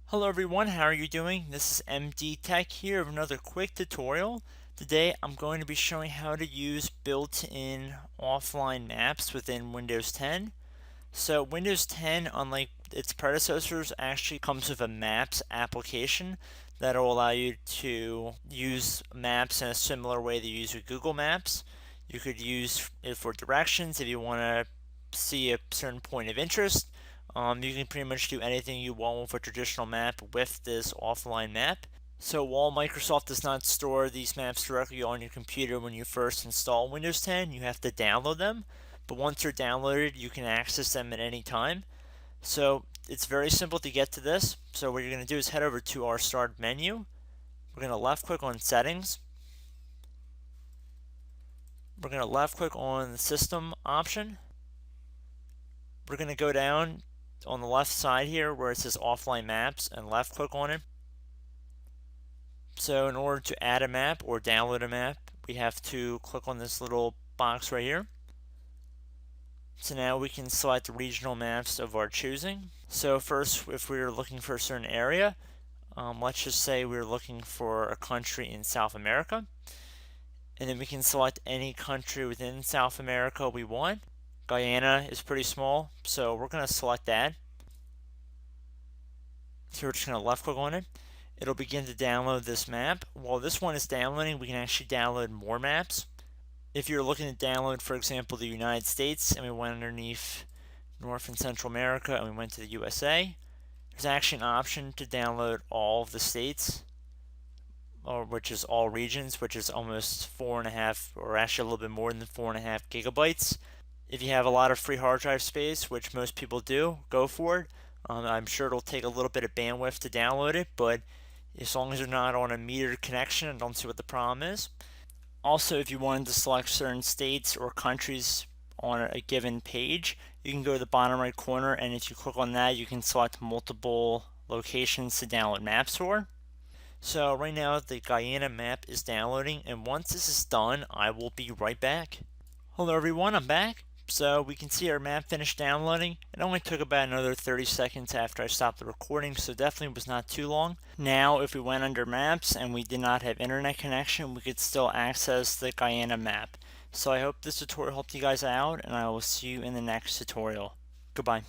Hello everyone, how are you doing? This is MD Tech here with another quick tutorial. Today I'm going to be showing how to use built-in offline maps within Windows 10. So Windows 10, unlike its predecessors, actually comes with a Maps application that will allow you to use maps in a similar way that you use with Google Maps. You could use it for directions if you want to see a certain point of interest. You can pretty much do anything you want with a traditional map with this offline map. So while Microsoft does not store these maps directly on your computer when you first install Windows 10, you have to download them. But once they're downloaded, you can access them at any time. So it's very simple to get to this. So what you're going to do is head over to our Start menu. We're going to left click on Settings. We're going to left click on the System option. We're going to go down on the left side here where it says Offline Maps and left click on it. So in order to add a map or download a map, we have to click on this little box right here. So now we can select the regional maps of our choosing. So first, if we were looking for a certain area, let's just say we're looking for a country in South America. And then we can select any country within South America we want. Guyana is pretty small, so we're going to select that. So we're just going to left click on it. It'll begin to download this map. While this one is downloading, we can actually download more maps. If you're looking to download, for example, the United States, and we went underneath North and Central America, and we went to the USA, there's actually an option to download all of the states, or which is all regions, which is almost 4.5, or actually a little bit more than 4.5 gigabytes. If you have a lot of free hard drive space, which most people do, go for it. I'm sure it'll take a little bit of bandwidth to download it, but as long as you're not on a metered connection, I don't see what the problem is. Also, if you wanted to select certain states or countries on a given page, you can go to the bottom right corner, and if you click on that, you can select multiple locations to download maps for. So right now the Guyana map is downloading, and once this is done, I will be right back. Hello everyone, I'm back. So we can see our map finished downloading. It only took about another 30 seconds after I stopped the recording, so definitely was not too long. Now if we went under maps and we did not have internet connection, we could still access the Guyana map. So I hope this tutorial helped you guys out, and I will see you in the next tutorial. Goodbye.